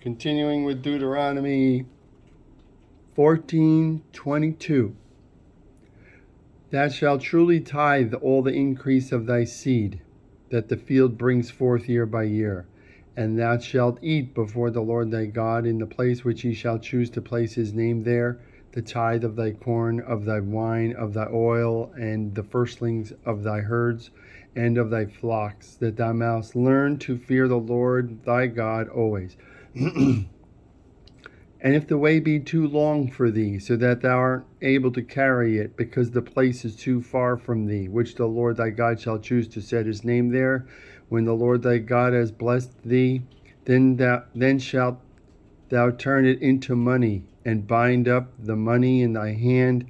Continuing with Deuteronomy 14:22. Thou shalt truly tithe all the increase of thy seed, that the field brings forth year by year. And thou shalt eat before the Lord thy God in the place which he shall choose to place his name there, the tithe of thy corn, of thy wine, of thy oil, and the firstlings of thy herds, and of thy flocks, that thou mayest learn to fear the Lord thy God always. And if the way be too long for thee, so that thou art able to carry it, because the place is too far from thee, which the Lord thy God shall choose to set his name there, when the Lord thy God has blessed thee, then shalt thou turn it into money, and bind up the money in thy hand,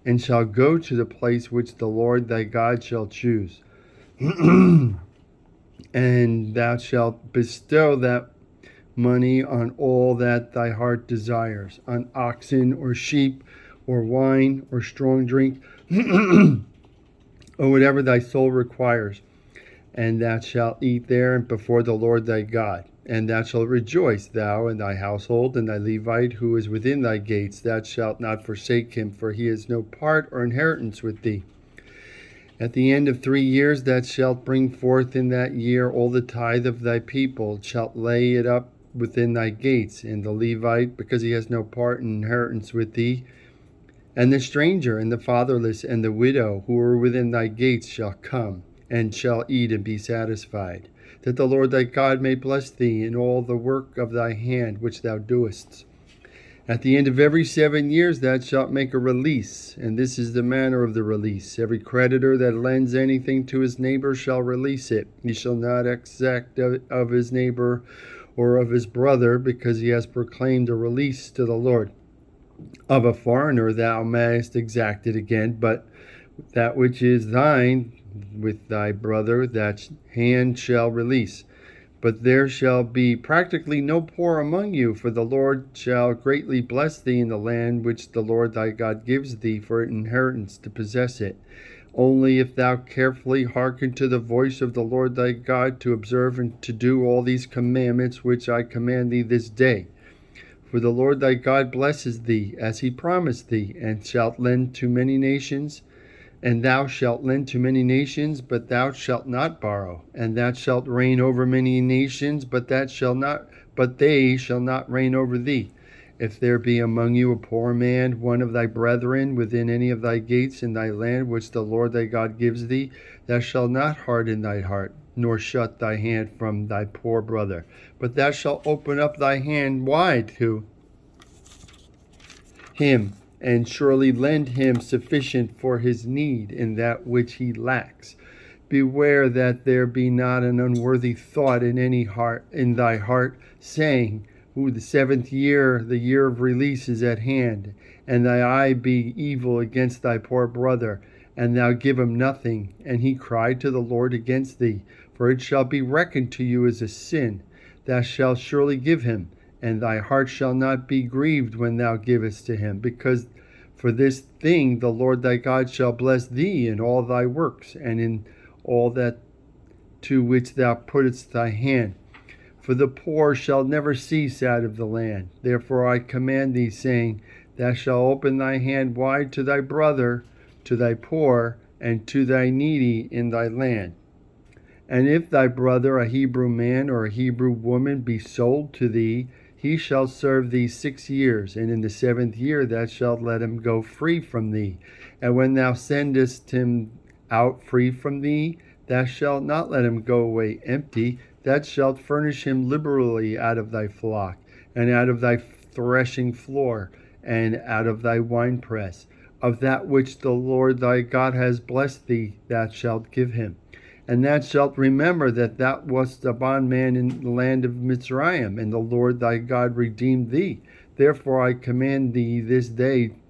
and shall go to the place which the Lord thy God shall choose. And thou shalt bestow that money on all that thy heart desires, on oxen or sheep or wine or strong drink, or whatever thy soul requires. And thou shalt eat there before the Lord thy God. And thou shalt rejoice, thou and thy household, and thy Levite who is within thy gates. Thou shalt not forsake him, for he has no part or inheritance with thee. At the end of 3 years thou shalt bring forth in that year all the tithe of thy people, shalt lay it up within thy gates, and the Levite, because he has no part and inheritance with thee, and the stranger, and the fatherless, and the widow, who are within thy gates, shall come, and shall eat and be satisfied, that the Lord thy God may bless thee in all the work of thy hand which thou doest. At the end of every 7 years thou shalt make a release, and this is the manner of the release. Every creditor that lends anything to his neighbor shall release it. He shall not exact of his neighbor or of his brother, because he has proclaimed a release to the Lord. Of a foreigner thou mayest exact it again, but that which is thine with thy brother, that hand shall release. But there shall be practically no poor among you, for the Lord shall greatly bless thee in the land which the Lord thy God gives thee for an inheritance to possess it. Only if thou carefully hearken to the voice of the Lord thy God, to observe and to do all these commandments which I command thee this day. For the Lord thy God blesses thee, as he promised thee, and shalt lend to many nations, and thou shalt lend to many nations, but thou shalt not borrow. And thou shalt reign over many nations, but they shall not reign over thee. If there be among you a poor man, one of thy brethren, within any of thy gates in thy land which the Lord thy God gives thee, thou shalt not harden thy heart, nor shut thy hand from thy poor brother, but thou shalt open up thy hand wide to him, and surely lend him sufficient for his need in that which he lacks. Beware that there be not an unworthy thought in thy heart, saying, the 7th year, the year of release, is at hand, and thy eye be evil against thy poor brother, and thou give him nothing, and he cry to the Lord against thee. For it shall be reckoned to you as a sin. Thou shalt surely give him, and thy heart shall not be grieved when thou givest to him, because for this thing the Lord thy God shall bless thee in all thy works, and in all that to which thou puttest thy hand. For the poor shall never cease out of the land. Therefore I command thee, saying, thou shalt open thy hand wide to thy brother, to thy poor, and to thy needy in thy land. And if thy brother, a Hebrew man or a Hebrew woman, be sold to thee, he shall serve thee 6 years, and in the 7th year thou shalt let him go free from thee. And when thou sendest him out free from thee, thou shalt not let him go away empty. Thou shalt furnish him liberally out of thy flock, and out of thy threshing floor, and out of thy winepress. Of that which the Lord thy God has blessed thee, thou shalt give him. And thou shalt remember that thou wast a bondman in the land of Mizraim, and the Lord thy God redeemed thee. Therefore I command thee this thing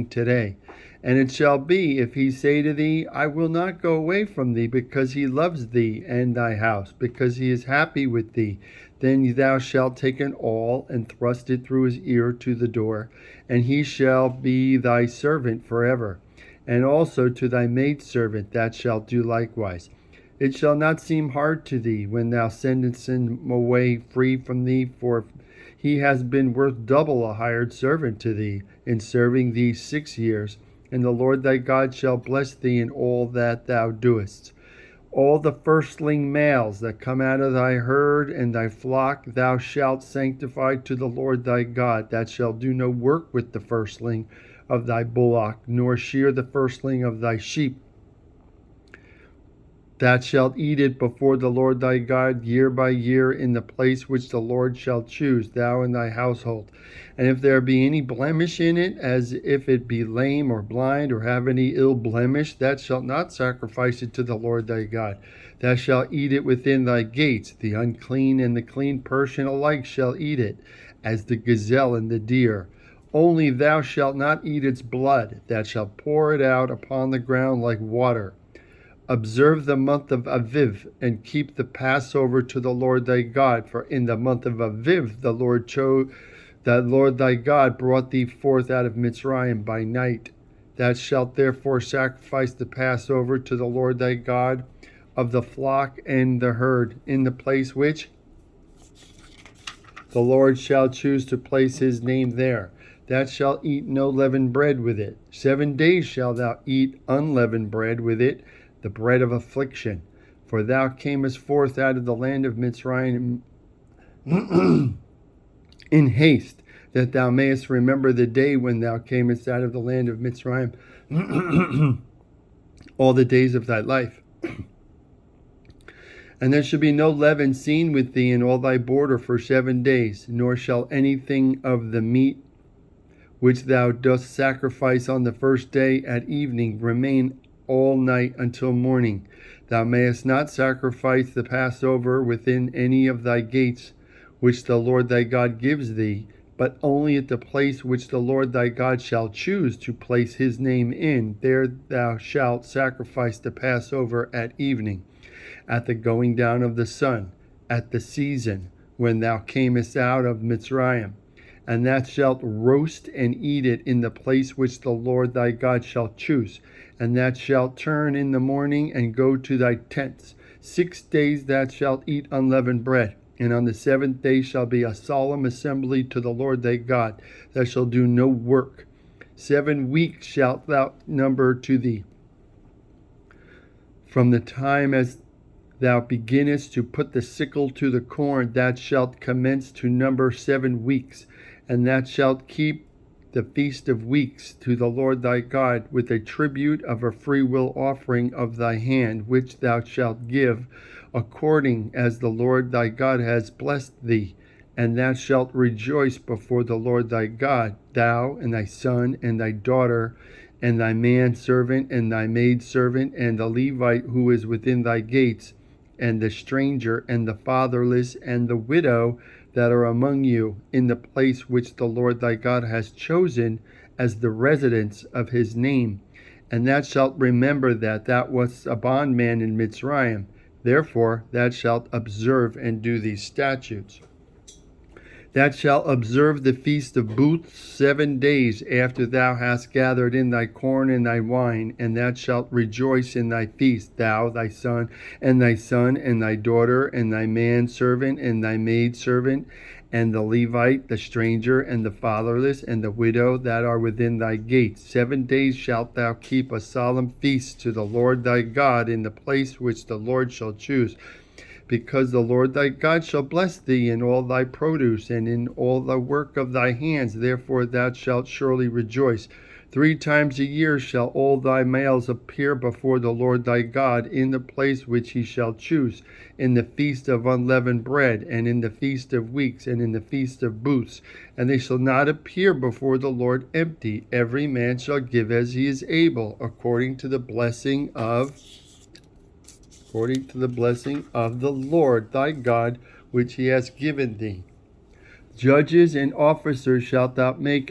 today. And it shall be, if he say to thee, I will not go away from thee, because he loves thee and thy house, because he is happy with thee, then thou shalt take an awl and thrust it through his ear to the door, and he shall be thy servant forever. And also to thy maidservant thou shalt do likewise. It shall not seem hard to thee when thou sendest him away free from thee, for he has been worth double a hired servant to thee in serving thee 6 years. And the Lord thy God shall bless thee in all that thou doest. All the firstling males that come out of thy herd and thy flock thou shalt sanctify to the Lord thy God. Thou shalt do no work with the firstling of thy bullock, nor shear the firstling of thy sheep. Thou shalt eat it before the Lord thy God year by year in the place which the Lord shall choose, thou and thy household. And if there be any blemish in it, as if it be lame or blind, or have any ill blemish, thou shalt not sacrifice it to the Lord thy God. Thou shalt eat it within thy gates. The unclean and the clean person alike shall eat it, as the gazelle and the deer. Only thou shalt not eat its blood. Thou shalt pour it out upon the ground like water. Observe the month of Aviv, and keep the Passover to the Lord thy God. For in the month of Aviv the Lord thy God brought thee forth out of Mitzrayim by night. Thou shalt therefore sacrifice the Passover to the Lord thy God of the flock and the herd, in the place which the Lord shall choose to place his name there. Thou shalt eat no leavened bread with it. 7 days shalt thou eat unleavened bread with it, the bread of affliction. For thou camest forth out of the land of Mitzrayim in haste, that thou mayest remember the day when thou camest out of the land of Mitzrayim all the days of thy life. And there shall be no leaven seen with thee in all thy border for 7 days, nor shall anything of the meat which thou dost sacrifice on the first day at evening remain all night until morning. Thou mayest not sacrifice the Passover within any of thy gates, which the Lord thy God gives thee, but only at the place which the Lord thy God shall choose to place his name in. There thou shalt sacrifice the Passover at evening, at the going down of the sun, at the season when thou camest out of Mitzrayim. And thou shalt roast and eat it in the place which the Lord thy God shall choose. And thou shalt turn in the morning and go to thy tents. 6 days thou shalt eat unleavened bread. And on the 7th day shall be a solemn assembly to the Lord thy God. Thou shalt do no work. 7 weeks shalt thou number to thee, from the time as thou beginnest to put the sickle to the corn. Thou shalt commence to number 7 weeks. And thou shalt keep the feast of weeks to the Lord thy God, with a tribute of a freewill offering of thy hand, which thou shalt give, according as the Lord thy God has blessed thee. And thou shalt rejoice before the Lord thy God, thou and thy son and thy daughter, and thy manservant and thy maidservant, and the Levite who is within thy gates, and the stranger and the fatherless and the widow that are among you, in the place which the Lord thy God has chosen as the residence of his name. And thou shalt remember that thou wast a bondman in Mitzrayim. Therefore thou shalt observe and do these statutes. Thou shalt observe the feast of booths 7 days after thou hast gathered in thy corn and thy wine, and thou shalt rejoice in thy feast, thou, thy son, and thy daughter, and thy manservant, and thy maidservant, and the Levite, the stranger, and the fatherless, and the widow that are within thy gates. 7 days shalt thou keep a solemn feast to the Lord thy God in the place which the Lord shall choose. Because the Lord thy God shall bless thee in all thy produce and in all the work of thy hands. Therefore thou shalt surely rejoice. 3 times a year shall all thy males appear before the Lord thy God in the place which he shall choose, in the feast of unleavened bread, and in the feast of weeks, and in the feast of booths. And they shall not appear before the Lord empty. Every man shall give as he is able, according to the blessing of the Lord thy God, which he has given thee. Judges and officers shalt thou make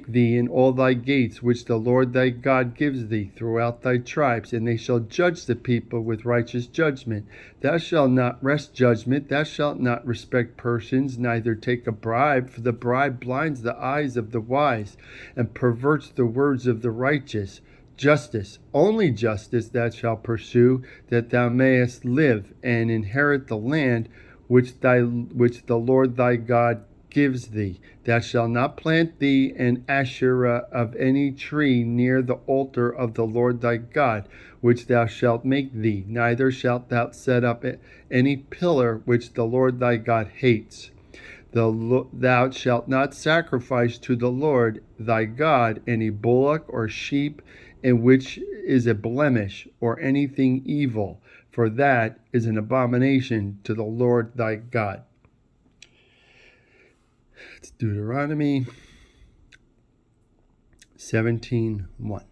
thee in all thy gates, which the Lord thy God gives thee throughout thy tribes, and they shall judge the people with righteous judgment. Thou shalt not wrest judgment, thou shalt not respect persons, neither take a bribe, for the bribe blinds the eyes of the wise, and perverts the words of the righteous. Justice, only justice thou shalt pursue, that thou mayest live and inherit the land which the Lord thy God gives thee. Thou shalt not plant thee an Asherah of any tree near the altar of the Lord thy God, which thou shalt make thee, neither shalt thou set up any pillar which the Lord thy God hates. Thou shalt not sacrifice to the Lord thy God any bullock or sheep in which is a blemish or anything evil, for that is an abomination to the Lord thy God. It's Deuteronomy 17:1.